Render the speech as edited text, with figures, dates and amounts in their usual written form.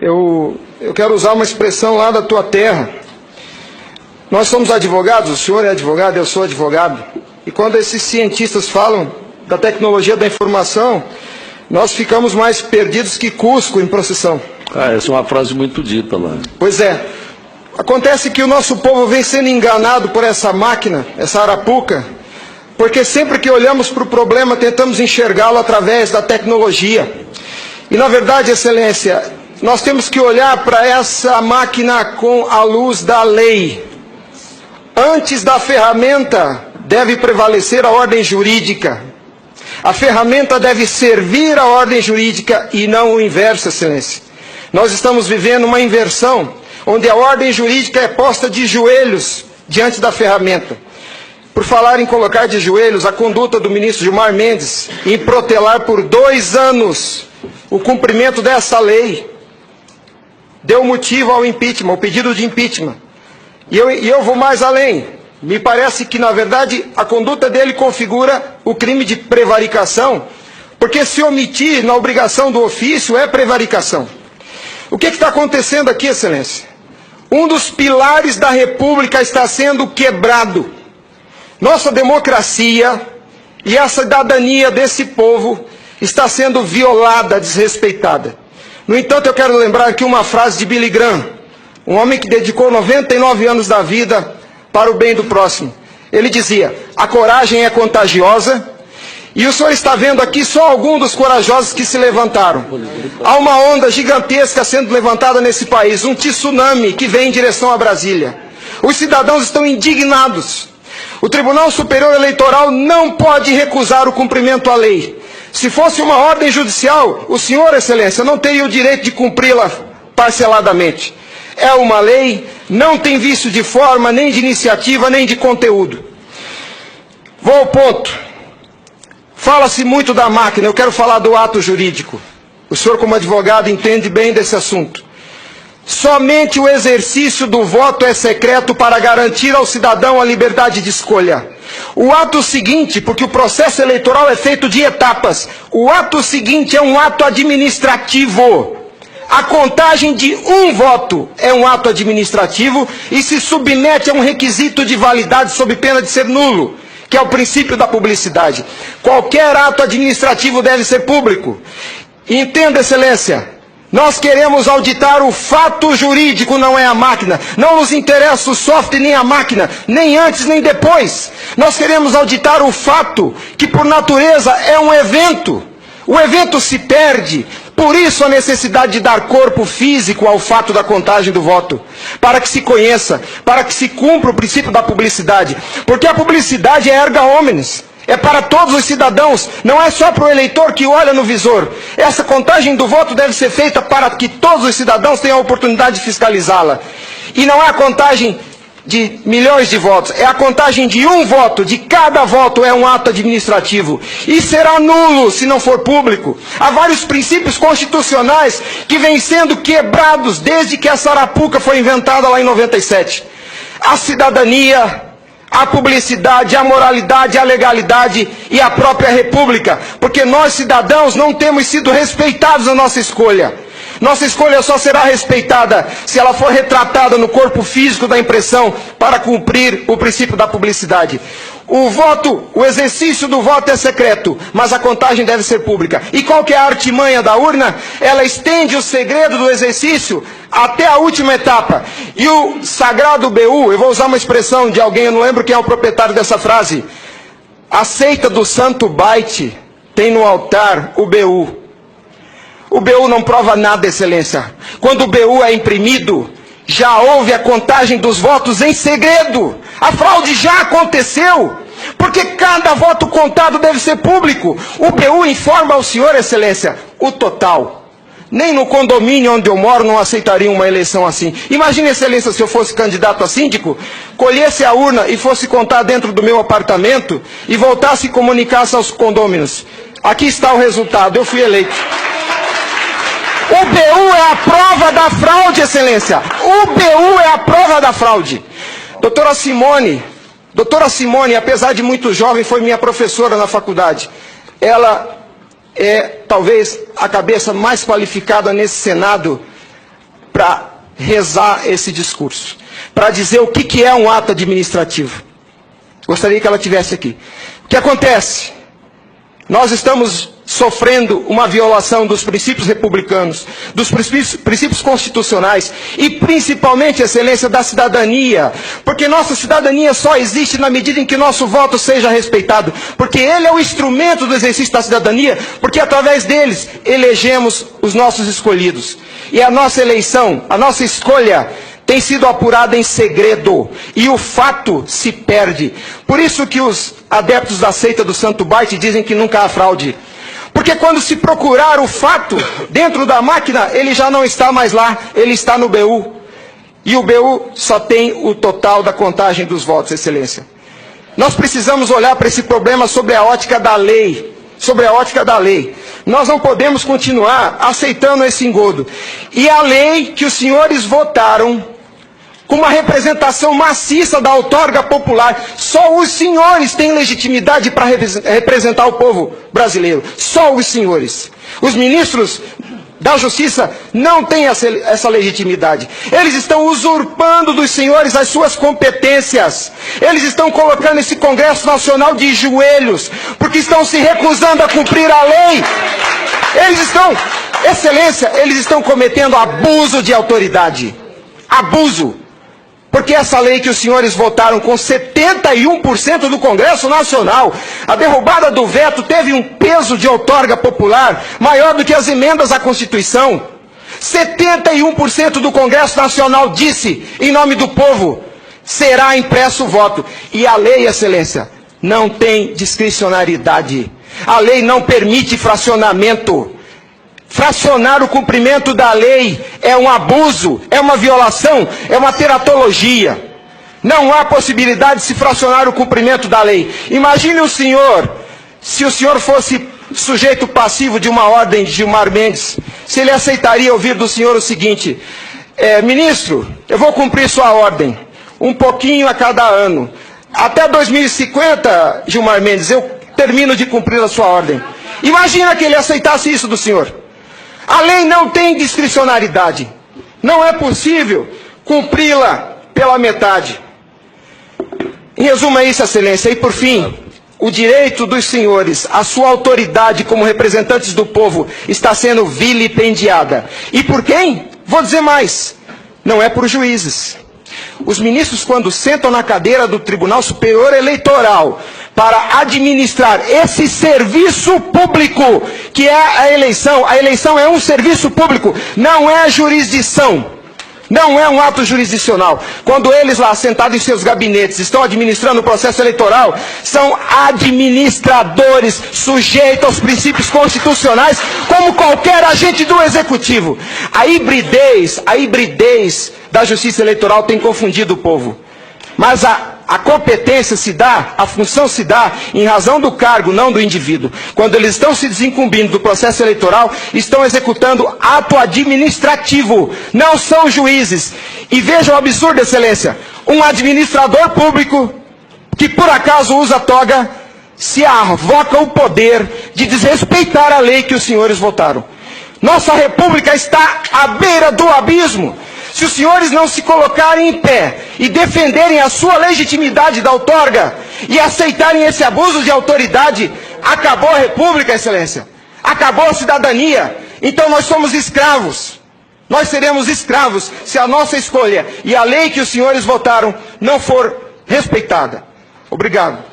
Eu quero usar uma expressão lá da tua terra. Nós somos advogados, o senhor é advogado, eu sou advogado. E quando esses cientistas falam da tecnologia da informação, nós ficamos mais perdidos que Cusco em procissão. Essa é uma frase muito dita lá. Pois é. Acontece que o nosso povo vem sendo enganado por essa máquina, essa arapuca, porque sempre que olhamos para o problema, tentamos enxergá-lo através da tecnologia. E na verdade, Excelência, nós temos que olhar para essa máquina com a luz da lei. Antes da ferramenta, deve prevalecer a ordem jurídica. A ferramenta deve servir a ordem jurídica e não o inverso, Excelência. Nós estamos vivendo uma inversão, onde a ordem jurídica é posta de joelhos diante da ferramenta. Por falar em colocar de joelhos, a conduta do ministro Gilmar Mendes em protelar por 2 anos o cumprimento dessa lei deu motivo ao impeachment, ao pedido de impeachment. E eu vou mais além. Me parece que, na verdade, a conduta dele configura o crime de prevaricação, porque se omitir na obrigação do ofício é prevaricação. O que está acontecendo aqui, Excelência? Um dos pilares da República está sendo quebrado. Nossa democracia e a cidadania desse povo está sendo violada, desrespeitada. No entanto, eu quero lembrar aqui uma frase de Billy Graham, um homem que dedicou 99 anos da vida para o bem do próximo. Ele dizia: a coragem é contagiosa, e o senhor está vendo aqui só alguns dos corajosos que se levantaram. Há uma onda gigantesca sendo levantada nesse país, um tsunami que vem em direção a Brasília. Os cidadãos estão indignados. O Tribunal Superior Eleitoral não pode recusar o cumprimento à lei. Se fosse uma ordem judicial, o senhor, Excelência, não teria o direito de cumpri-la parceladamente. É uma lei, não tem vício de forma, nem de iniciativa, nem de conteúdo. Vou ao ponto. Fala-se muito da máquina, eu quero falar do ato jurídico. O senhor, como advogado, entende bem desse assunto. Somente o exercício do voto é secreto para garantir ao cidadão a liberdade de escolha. O ato seguinte, porque o processo eleitoral é feito de etapas, o ato seguinte é um ato administrativo. A contagem de um voto é um ato administrativo e se submete a um requisito de validade sob pena de ser nulo, que é o princípio da publicidade. Qualquer ato administrativo deve ser público. Entenda, Excelência, nós queremos auditar o fato jurídico, não é a máquina. Não nos interessa o software nem a máquina, nem antes nem depois. Nós queremos auditar o fato, que por natureza é um evento. O evento se perde, por isso a necessidade de dar corpo físico ao fato da contagem do voto, para que se conheça, para que se cumpra o princípio da publicidade, porque a publicidade é erga omnes, é para todos os cidadãos, não é só para o eleitor que olha no visor. Essa contagem do voto deve ser feita para que todos os cidadãos tenham a oportunidade de fiscalizá-la. E não é a contagem de milhões de votos, é a contagem de um voto, de cada voto é um ato administrativo. E será nulo se não for público. Há vários princípios constitucionais que vêm sendo quebrados desde que essa arapuca foi inventada lá em 97. A cidadania, a publicidade, a moralidade, a legalidade e a própria república. Porque nós, cidadãos, não temos sido respeitados na nossa escolha. Nossa escolha só será respeitada se ela for retratada no corpo físico da impressão para cumprir o princípio da publicidade. O voto, o exercício do voto é secreto, mas a contagem deve ser pública. E qual que é a artimanha da urna? Ela estende o segredo do exercício até a última etapa. E o sagrado BU, eu vou usar uma expressão de alguém, eu não lembro quem é o proprietário dessa frase. A seita do santo byte tem no altar o BU. O BU não prova nada, Excelência. Quando o BU é imprimido, já houve a contagem dos votos em segredo. A fraude já aconteceu, porque cada voto contado deve ser público. O BU informa ao senhor, Excelência, o total. Nem no condomínio onde eu moro não aceitaria uma eleição assim. Imagine, Excelência, se eu fosse candidato a síndico, colhesse a urna e fosse contar dentro do meu apartamento e voltasse e comunicasse aos condôminos. Aqui está o resultado, eu fui eleito. O BU é a prova da fraude, Excelência. O BU é a prova da fraude. Doutora Simone, apesar de muito jovem, foi minha professora na faculdade. Ela é talvez a cabeça mais qualificada nesse Senado para rezar esse discurso, para dizer o que é um ato administrativo. Gostaria que ela estivesse aqui. O que acontece? Nós estamos sofrendo uma violação dos princípios republicanos, dos princípios constitucionais e principalmente, excelência, da cidadania, porque nossa cidadania só existe na medida em que nosso voto seja respeitado, porque ele é o instrumento do exercício da cidadania, porque através deles elegemos os nossos escolhidos. E a nossa eleição, a nossa escolha tem sido apurada em segredo, e o fato se perde. Por isso que os adeptos da seita do Santo Bart dizem que nunca há fraude. Porque quando se procurar o fato dentro da máquina, ele já não está mais lá, ele está no BU. E o BU só tem o total da contagem dos votos, excelência. Nós precisamos olhar para esse problema sobre a ótica da lei. Sobre a ótica da lei. Nós não podemos continuar aceitando esse engodo. E a lei que os senhores votaram, com uma representação maciça da outorga popular, só os senhores têm legitimidade para representar o povo brasileiro. Só os senhores. Os ministros da Justiça não têm essa legitimidade. Eles estão usurpando dos senhores as suas competências. Eles estão colocando esse Congresso Nacional de joelhos, porque estão se recusando a cumprir a lei. Eles estão, excelência, eles estão cometendo abuso de autoridade. Abuso. Porque essa lei que os senhores votaram com 71% do Congresso Nacional, a derrubada do veto teve um peso de outorga popular maior do que as emendas à Constituição. 71% do Congresso Nacional disse, em nome do povo, será impresso o voto. E a lei, excelência, não tem discricionariedade. A lei não permite fracionamento. Fracionar o cumprimento da lei é um abuso, é uma violação, é uma teratologia. Não há possibilidade de se fracionar o cumprimento da lei. Imagine o senhor, se o senhor fosse sujeito passivo de uma ordem de Gilmar Mendes, se ele aceitaria ouvir do senhor o seguinte: ministro, eu vou cumprir sua ordem, um pouquinho a cada ano. Até 2050, Gilmar Mendes, eu termino de cumprir a sua ordem. Imagina que ele aceitasse isso do senhor. A lei não tem discricionariedade. Não é possível cumpri-la pela metade. Em resumo é isso, excelência. E por fim, o direito dos senhores, a sua autoridade como representantes do povo está sendo vilipendiada. E por quem? Vou dizer mais. Não é por juízes. Os ministros, quando sentam na cadeira do Tribunal Superior Eleitoral para administrar esse serviço público, que é a eleição é um serviço público, não é jurisdição, não é um ato jurisdicional. Quando eles lá, sentados em seus gabinetes, estão administrando o processo eleitoral, são administradores sujeitos aos princípios constitucionais, como qualquer agente do Executivo. A hibridez da Justiça Eleitoral tem confundido o povo. Mas a competência se dá, a função se dá em razão do cargo, não do indivíduo. Quando eles estão se desincumbindo do processo eleitoral, estão executando ato administrativo, não são juízes. E vejam o absurdo, excelência, um administrador público que por acaso usa toga, se arvoca o poder de desrespeitar a lei que os senhores votaram. Nossa república está à beira do abismo. Se os senhores não se colocarem em pé e defenderem a sua legitimidade da outorga e aceitarem esse abuso de autoridade, acabou a república, excelência. Acabou a cidadania. Então nós somos escravos. Nós seremos escravos se a nossa escolha e a lei que os senhores votaram não for respeitada. Obrigado.